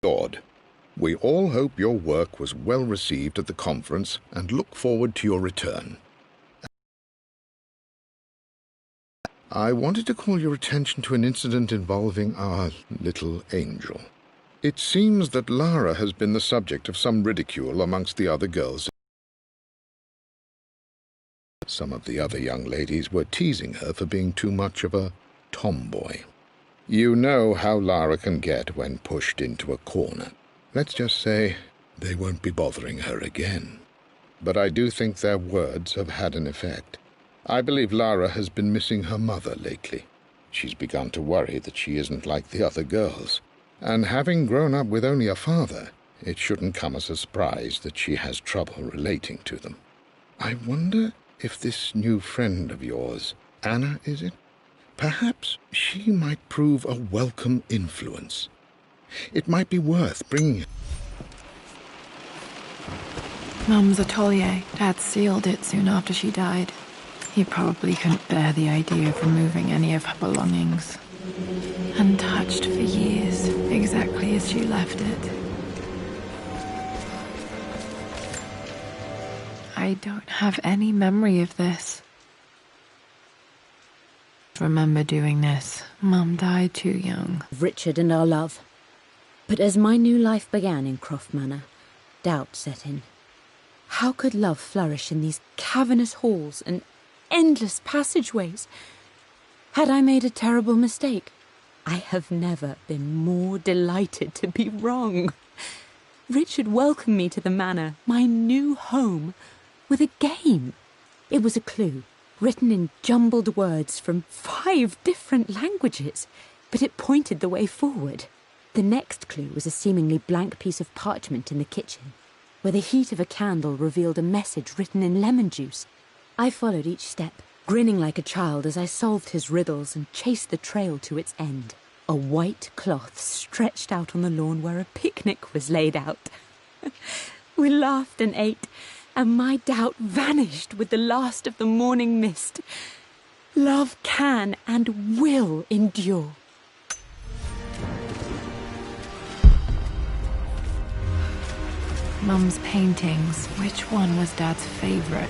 Lord, we all hope your work was well received at the conference and look forward to your return. I wanted to call your attention to an incident involving our little angel. It seems that Lara has been the subject of some ridicule amongst the other girls. Some of the other young ladies were teasing her for being too much of a tomboy. You know how Lara can get when pushed into a corner. Let's just say they won't be bothering her again. But I do think their words have had an effect. I believe Lara has been missing her mother lately. She's begun to worry that she isn't like the other girls. And having grown up with only a father, it shouldn't come as a surprise that she has trouble relating to them. I wonder if this new friend of yours, Anna, is it? Perhaps she might prove a welcome influence. It might be worth bringing her. Mum's atelier. Dad sealed it soon after she died. He probably couldn't bear the idea of removing any of her belongings. Untouched for years, exactly as she left it. I don't have any memory of this. Remember doing this. Mum died too young. Richard and our love. But as my new life began in Croft Manor, doubt set in. How could love flourish in these cavernous halls and endless passageways? Had I made a terrible mistake? I have never been more delighted to be wrong. Richard welcomed me to the manor, my new home, with a game. It was a clue, written in jumbled words from 5 different languages, but it pointed the way forward. The next clue was a seemingly blank piece of parchment in the kitchen, where the heat of a candle revealed a message written in lemon juice. I followed each step, grinning like a child as I solved his riddles and chased the trail to its end. A white cloth stretched out on the lawn where a picnic was laid out. We laughed and ate, and my doubt vanished with the last of the morning mist. Love can and will endure. Mum's paintings. Which one was Dad's favorite?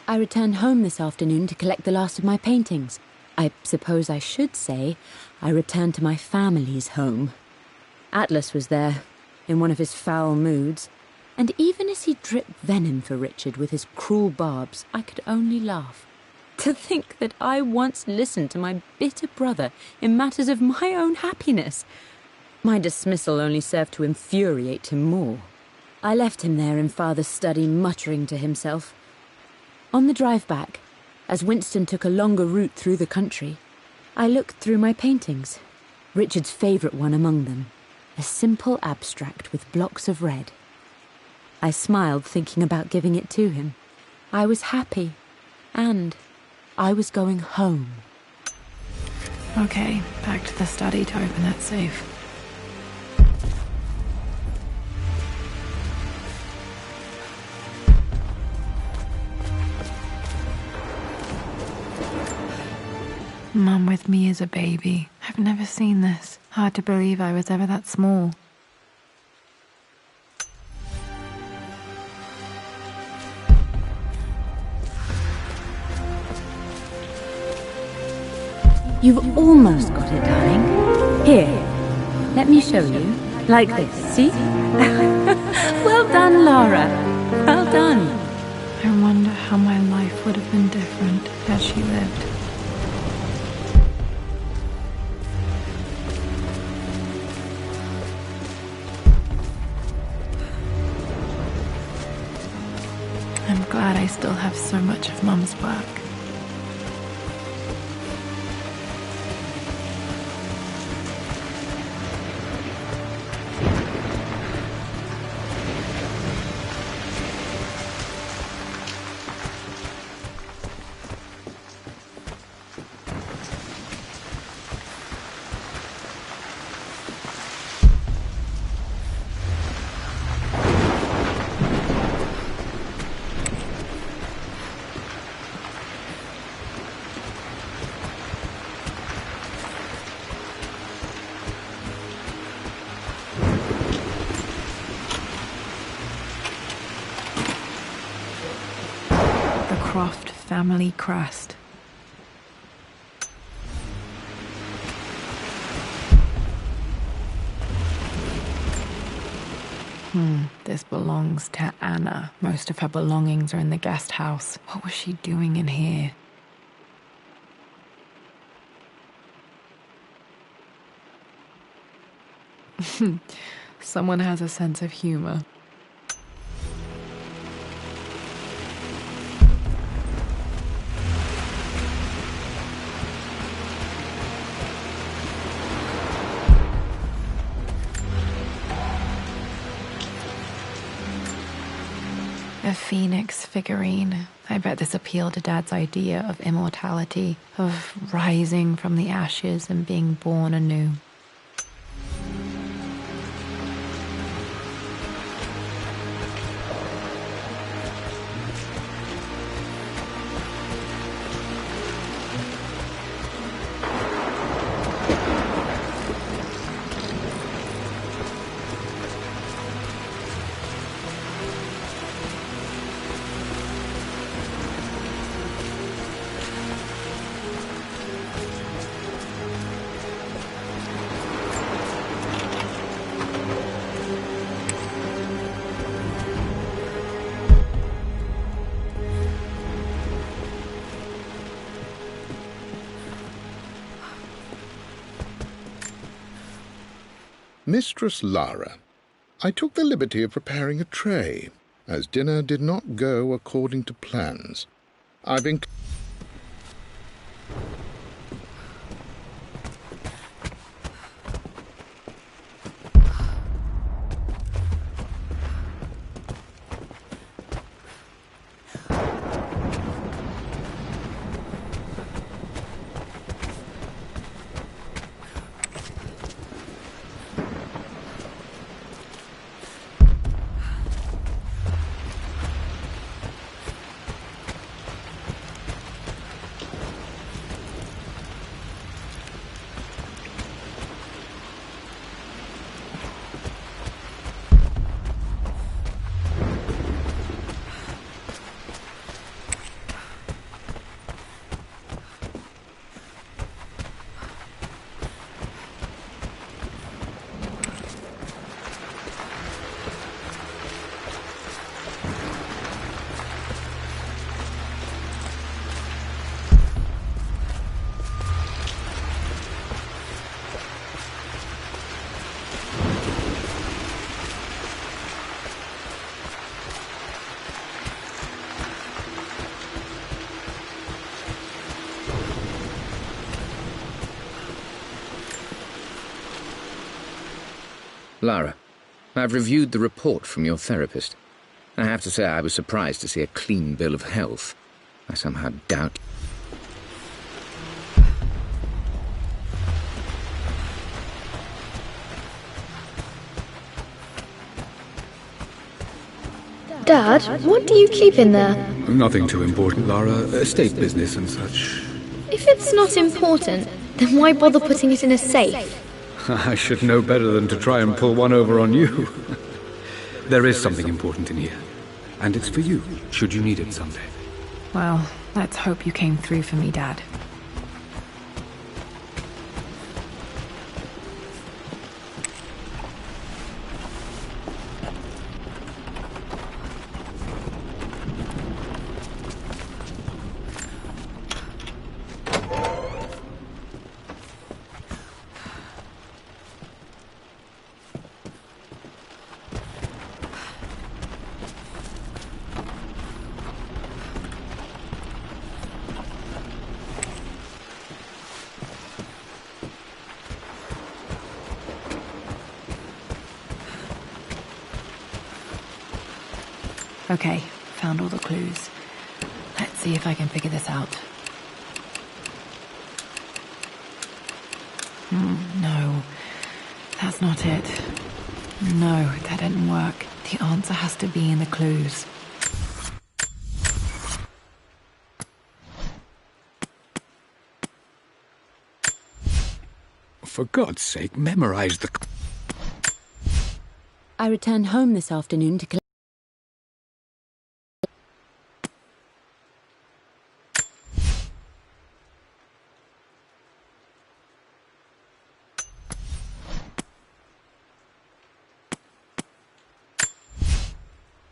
I returned home this afternoon to collect the last of my paintings. I suppose I should say I returned to my family's home. Atlas was there, in one of his foul moods, and even as he dripped venom for Richard with his cruel barbs, I could only laugh. To think that I once listened to my bitter brother in matters of my own happiness. My dismissal only served to infuriate him more. I left him there in Father's study, muttering to himself. On the drive back, as Winston took a longer route through the country, I looked through my paintings, Richard's favourite one among them, a simple abstract with blocks of red. I smiled, thinking about giving it to him. I was happy, and I was going home. Okay, back to the study to open that safe. Mum with me as a baby. I've never seen this. Hard to believe I was ever that small. You've almost got it, darling. Here, let me show you. Like this, see? Well done, Lara. Well done. I wonder how my life would have been different had she lived. I'm glad I still have so much of Mum's work. Croft family crest. This belongs to Anna. Most of her belongings are in the guest house. What was she doing in here? Someone has a sense of humor. A phoenix figurine. I bet this appealed to Dad's idea of immortality, of rising from the ashes and being born anew. Mistress Lara, I took the liberty of preparing a tray, as dinner did not go according to plans. I've been... Lara, I've reviewed the report from your therapist. I have to say I was surprised to see a clean bill of health. I somehow doubt... Dad, what do you keep in there? Nothing too important, Lara. Estate business and such. If it's not important, then why bother putting it in a safe? I should know better than to try and pull one over on you. There is something important in here. And it's for you, should you need it someday. Well, let's hope you came through for me, Dad. Okay, found all the clues. Let's see if I can figure this out. No, that's not it. No, that didn't work. The answer has to be in the clues. For God's sake, memorize the... I returned home this afternoon to collect...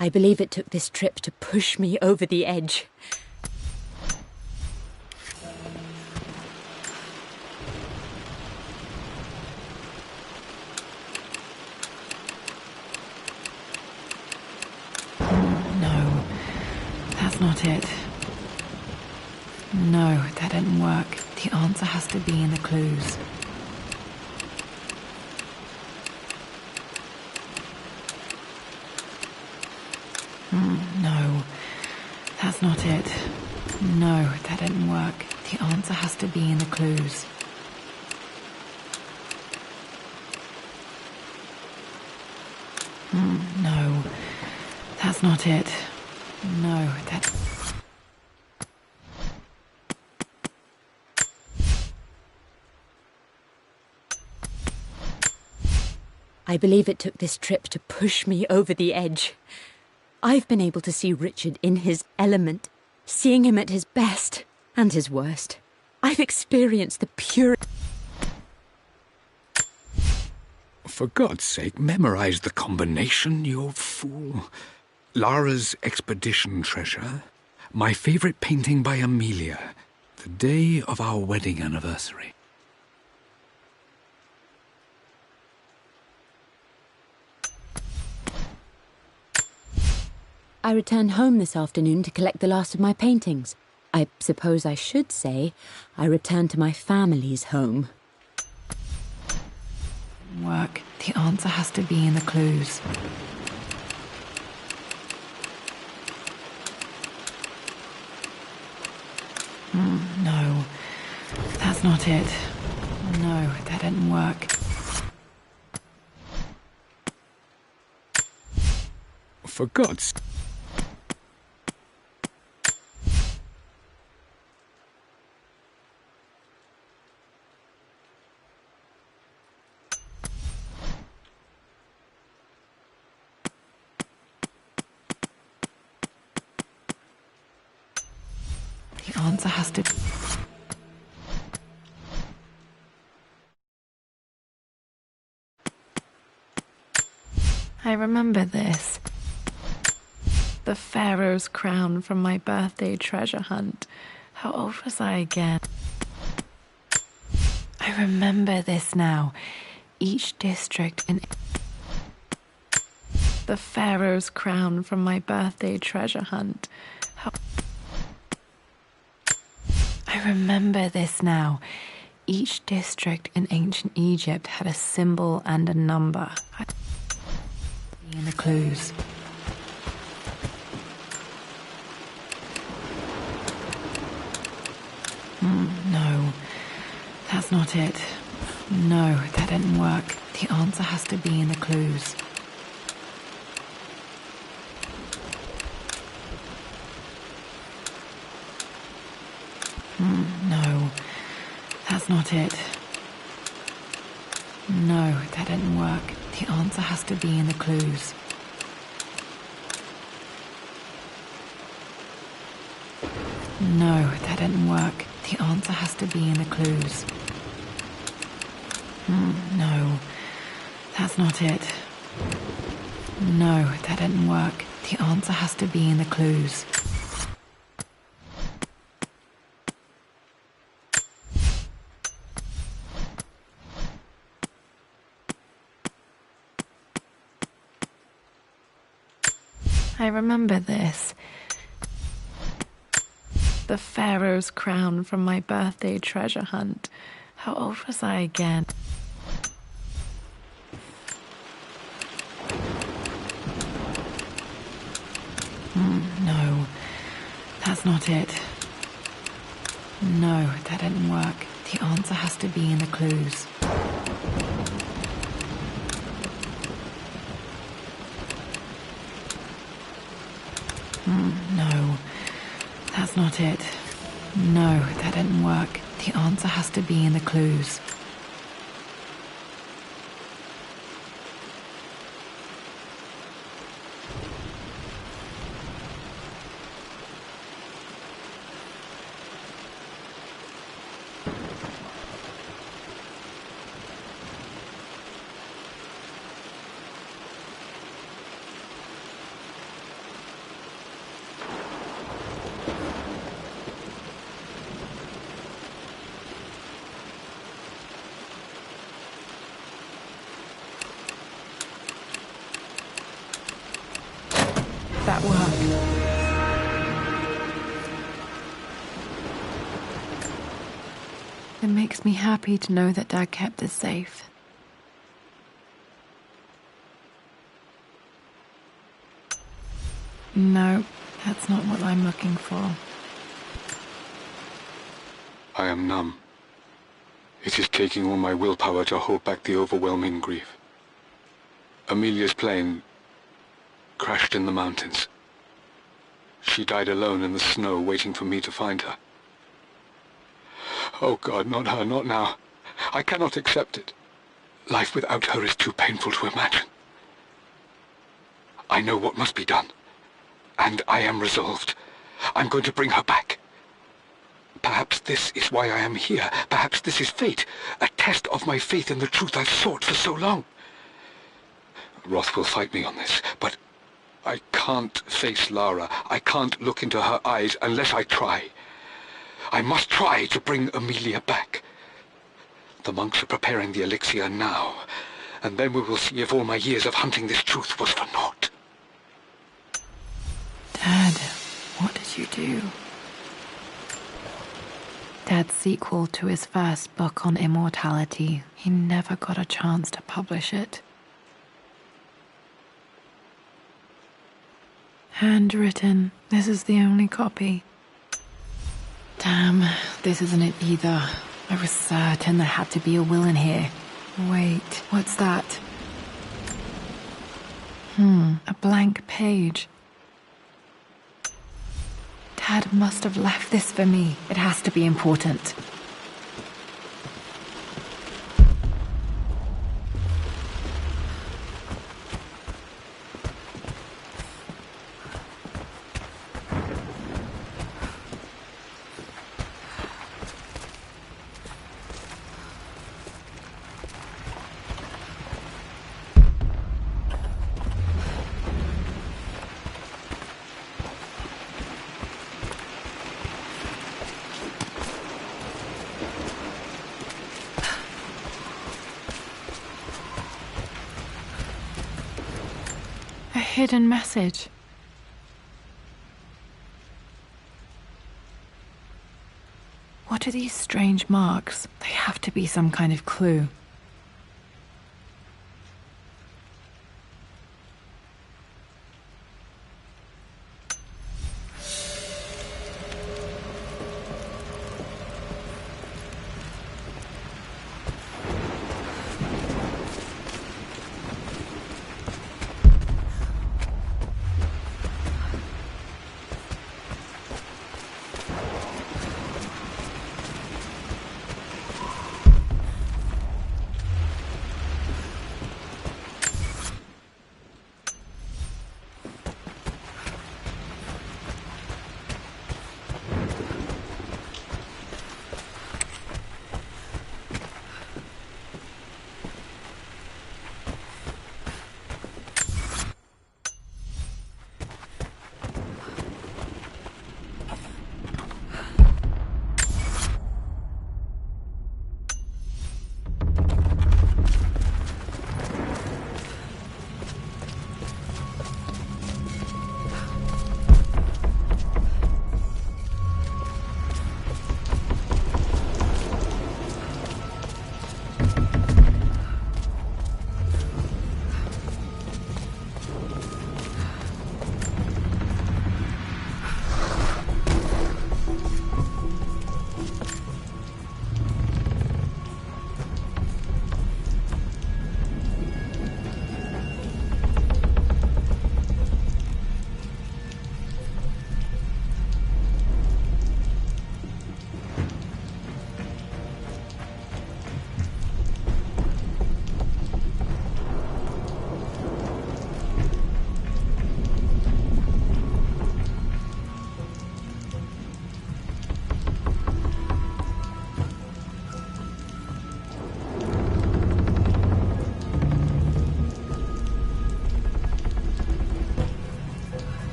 I believe it took this trip to push me over the edge. No, that's not it. No, that didn't work. The answer has to be in the clues. No, that's not it. No, that didn't work. The answer has to be in the clues. No, that's not it. No, that... I believe it took this trip to push me over the edge. I've been able to see Richard in his element, seeing him at his best and his worst. I've experienced the pure... For God's sake, memorize the combination, you fool. Lara's expedition treasure, my favorite painting by Amelia, the day of our wedding anniversary. I returned home this afternoon to collect the last of my paintings. I suppose I should say I returned to my family's home. Work. The answer has to be in the clues. No, that's not it. No, that didn't work. For God's sake. The answer has to... I remember this. The Pharaoh's crown from my birthday treasure hunt. How old was I again? I remember this now. Each district in... The Pharaoh's crown from my birthday treasure hunt. How... I remember this now. Each district in ancient Egypt had a symbol and a number. In the clues. No, that's not it. No, that didn't work. The answer has to be in the clues. No, that's not it. No, that didn't work. The answer has to be in the clues. No, that didn't work. The answer has to be in the clues. No, that's not it. No, that didn't work. The answer has to be in the clues. I remember this. The Pharaoh's crown from my birthday treasure hunt. How old was I again? No, that's not it. No, that didn't work. The answer has to be in the clues. No, that's not it. No, that didn't work. The answer has to be in the clues. that work? It makes me happy to know that Dad kept this safe. No, that's not what I'm looking for. I am numb. It is taking all my willpower to hold back the overwhelming grief. Amelia's plane crashed in the mountains. She died alone in the snow, waiting for me to find her. Oh God, not her, not now. I cannot accept it. Life without her is too painful to imagine. I know what must be done, and I am resolved. I'm going to bring her back. Perhaps this is why I am here. Perhaps this is fate, a test of my faith in the truth I've sought for so long. Roth will fight me on this, but I can't face Lara. I can't look into her eyes unless I try. I must try to bring Amelia back. The monks are preparing the elixir now, and then we will see if all my years of hunting this truth was for naught. Dad, what did you do? Dad's sequel to his first book on immortality. He never got a chance to publish it. Handwritten. This is the only copy. Damn, this isn't it either. I was certain there had to be a will in here. Wait, what's that? A blank page. Dad must have left this for me. It has to be important. A hidden message. What are these strange marks? They have to be some kind of clue.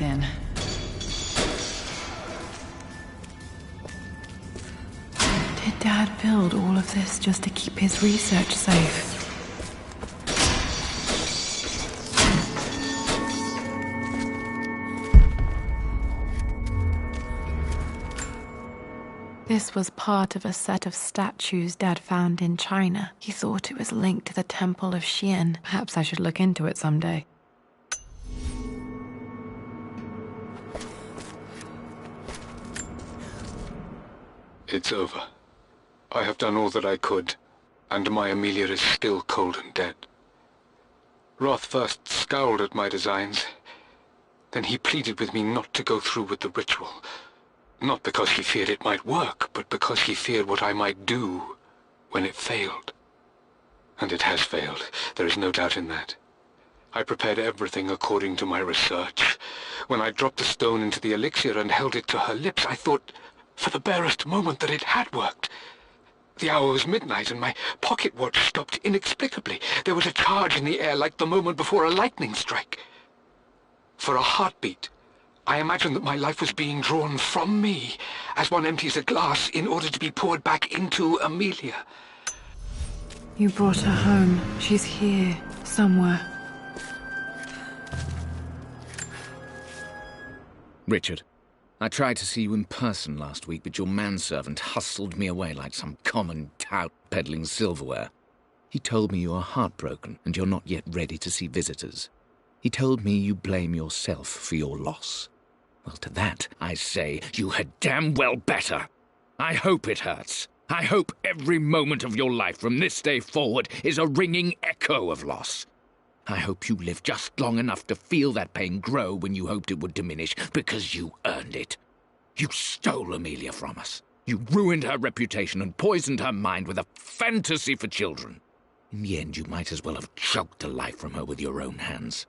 moved in. Did Dad build all of this just to keep his research safe? This was part of a set of statues Dad found in China. He thought it was linked to the Temple of Xian. Perhaps I should look into it someday. It's over. I have done all that I could, and my Amelia is still cold and dead. Roth first scowled at my designs. Then he pleaded with me not to go through with the ritual. Not because he feared it might work, but because he feared what I might do when it failed. And it has failed. There is no doubt in that. I prepared everything according to my research. When I dropped the stone into the elixir and held it to her lips, I thought for the barest moment that it had worked. The hour was midnight, and my pocket watch stopped inexplicably. There was a charge in the air like the moment before a lightning strike. For a heartbeat, I imagined that my life was being drawn from me, as one empties a glass in order to be poured back into Amelia. You brought her home. She's here, somewhere. Richard, I tried to see you in person last week, but your manservant hustled me away like some common tout peddling silverware. He told me you are heartbroken and you're not yet ready to see visitors. He told me you blame yourself for your loss. Well, to that, I say, you had damn well better. I hope it hurts. I hope every moment of your life from this day forward is a ringing echo of loss. I hope you live just long enough to feel that pain grow when you hoped it would diminish, because you earned it. You stole Amelia from us. You ruined her reputation and poisoned her mind with a fantasy for children. In the end, you might as well have choked the life from her with your own hands.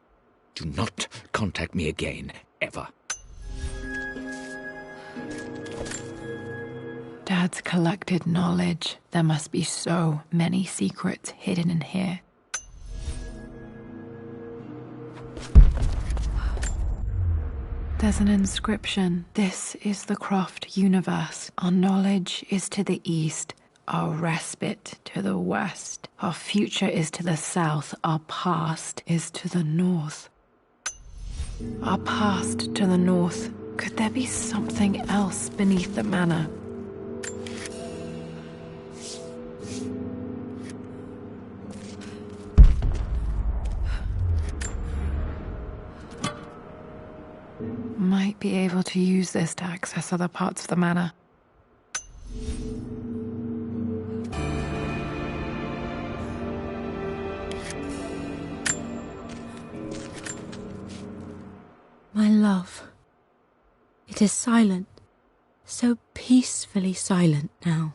Do not contact me again, ever. Dad's collected knowledge. There must be so many secrets hidden in here. There's an inscription. This is the Croft universe. Our knowledge is to the east, our respite to the west. Our future is to the south, our past is to the north. Our past to the north. Could there be something else beneath the manor? Might be able to use this to access other parts of the manor. My love, it is silent, so peacefully silent now.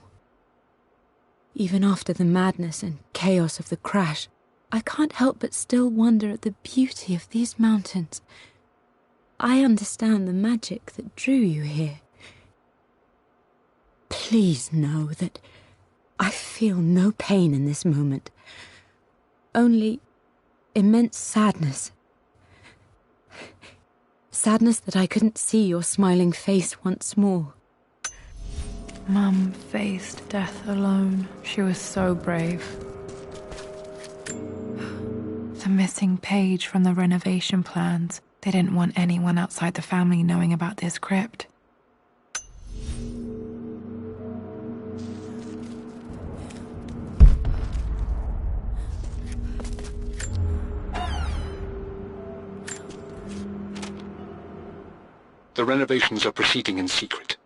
Even after the madness and chaos of the crash, I can't help but still wonder at the beauty of these mountains. I understand the magic that drew you here. Please know that I feel no pain in this moment, only immense sadness. Sadness that I couldn't see your smiling face once more. Mum faced death alone. She was so brave. The missing page from the renovation plans. They didn't want anyone outside the family knowing about this crypt. The renovations are proceeding in secret.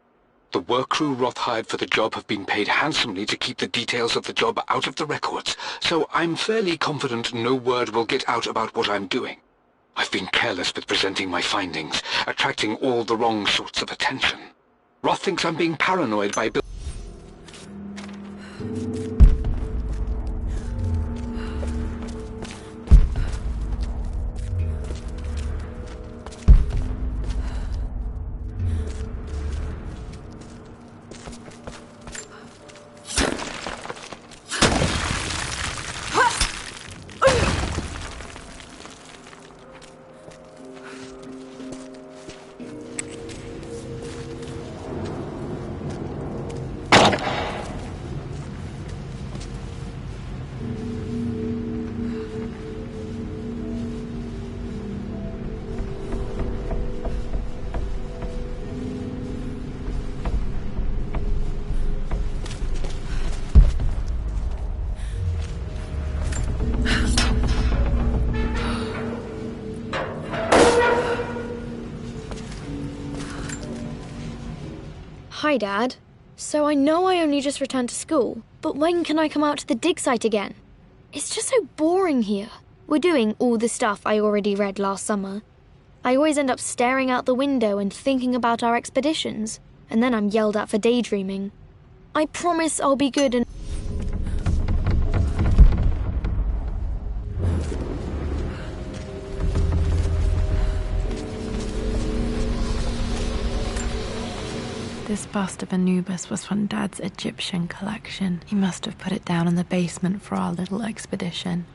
The work crew Roth hired for the job have been paid handsomely to keep the details of the job out of the records, so I'm fairly confident no word will get out about what I'm doing. I've been careless with presenting my findings, attracting all the wrong sorts of attention. Roth thinks I'm being paranoid by Hi, Dad. So I know I only just returned to school, but when can I come out to the dig site again? It's just so boring here. We're doing all the stuff I already read last summer. I always end up staring out the window and thinking about our expeditions, and then I'm yelled at for daydreaming. I promise I'll be good and... This bust of Anubis was from Dad's Egyptian collection. He must have put it down in the basement for our little expedition.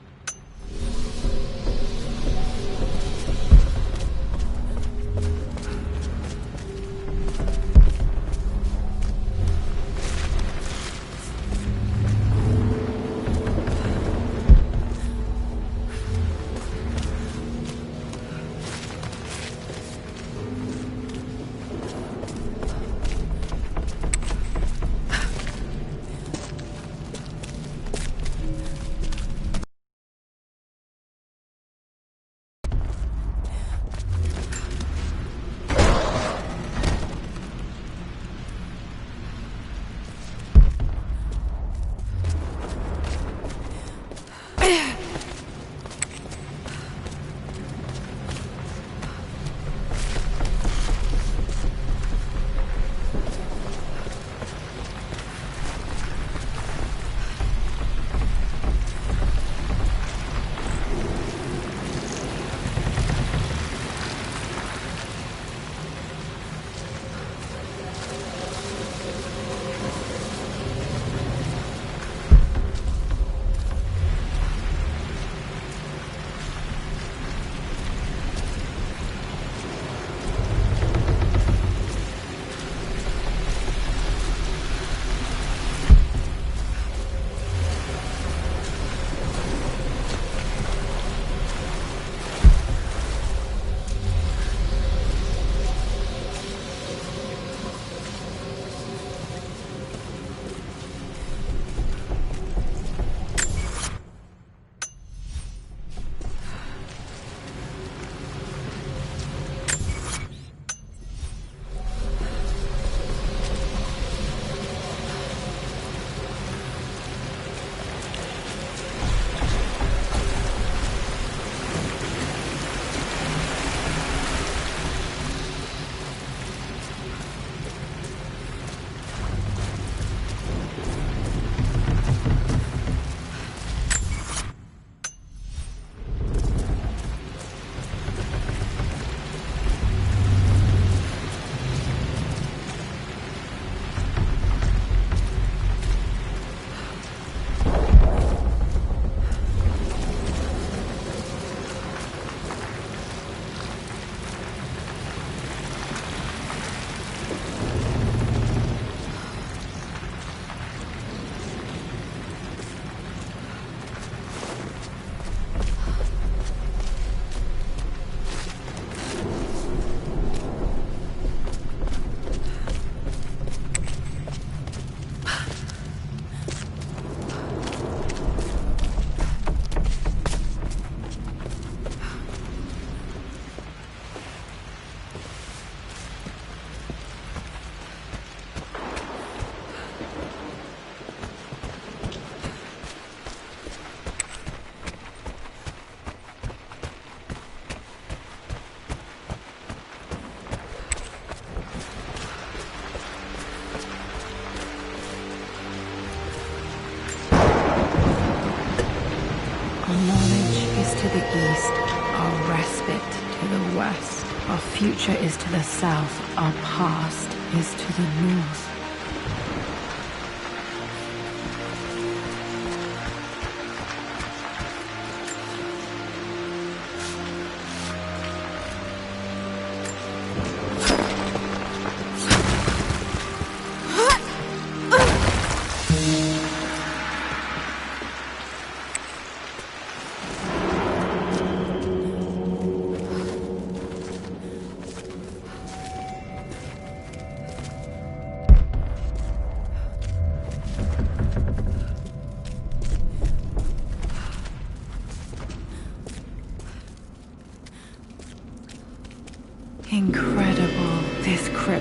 Our knowledge is to the east, our respite to the west. Our future is to the south, our past is to the north.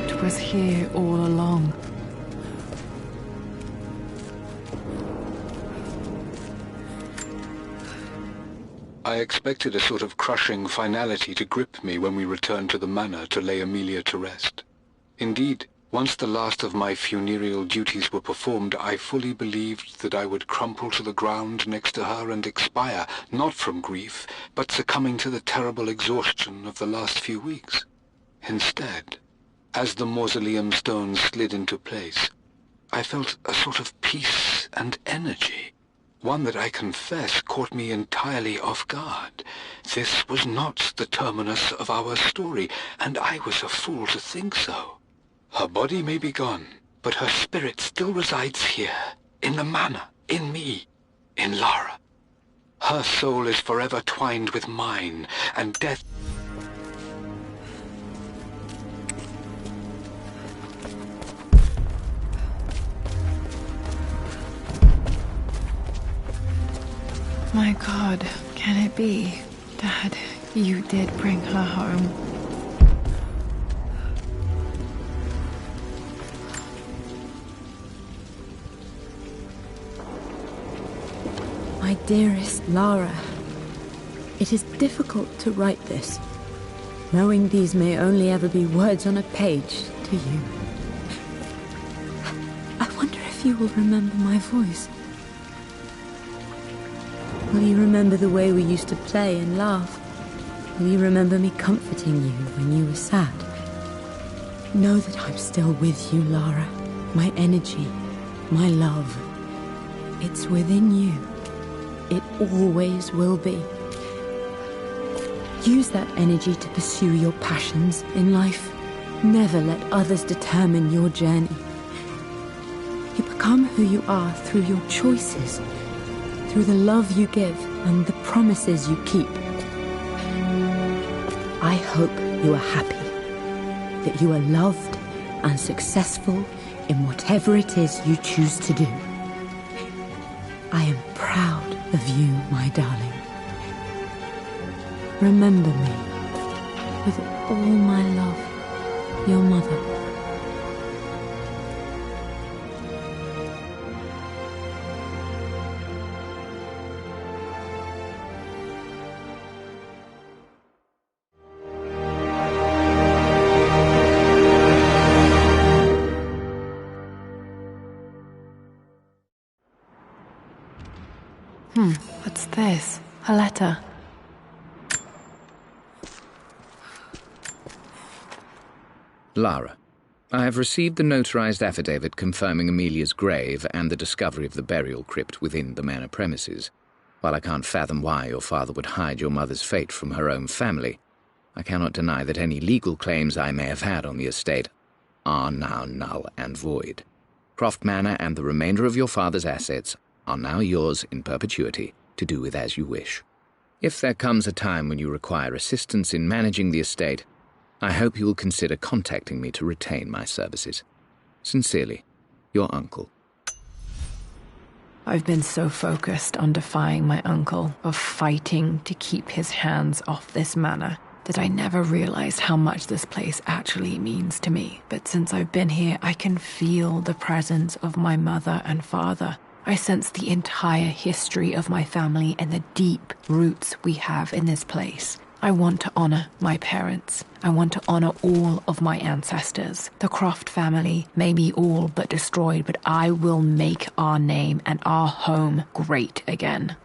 crypt was here all along. I expected a sort of crushing finality to grip me when we returned to the manor to lay Amelia to rest. Indeed, once the last of my funereal duties were performed, I fully believed that I would crumple to the ground next to her and expire, not from grief, but succumbing to the terrible exhaustion of the last few weeks. Instead, as the mausoleum stones slid into place, I felt a sort of peace and energy. One that I confess caught me entirely off guard. This was not the terminus of our story, and I was a fool to think so. Her body may be gone, but her spirit still resides here, in the manor, in me, in Lara. Her soul is forever twined with mine, and death... My God, can it be? Dad, you did bring her home. My dearest Lara, it is difficult to write this, knowing these may only ever be words on a page to you. I wonder if you will remember my voice. Will you remember the way we used to play and laugh? Will you remember me comforting you when you were sad? Know that I'm still with you, Lara. My energy, my love. It's within you. It always will be. Use that energy to pursue your passions in life. Never let others determine your journey. You become who you are through your choices, through the love you give and the promises you keep. I hope you are happy, that you are loved and successful in whatever it is you choose to do. I am proud of you, my darling. Remember me, with all my love, your mother. What's this? A letter. Lara, I have received the notarized affidavit confirming Amelia's grave and the discovery of the burial crypt within the manor premises. While I can't fathom why your father would hide your mother's fate from her own family, I cannot deny that any legal claims I may have had on the estate are now null and void. Croft Manor and the remainder of your father's assets are now yours in perpetuity, to do with as you wish. If there comes a time when you require assistance in managing the estate, I hope you will consider contacting me to retain my services. Sincerely, your uncle. I've been so focused on defying my uncle, of fighting to keep his hands off this manor, that I never realized how much this place actually means to me. But since I've been here, I can feel the presence of my mother and father. I sense the entire history of my family and the deep roots we have in this place. I want to honor my parents. I want to honor all of my ancestors. The Croft family may be all but destroyed, but I will make our name and our home great again.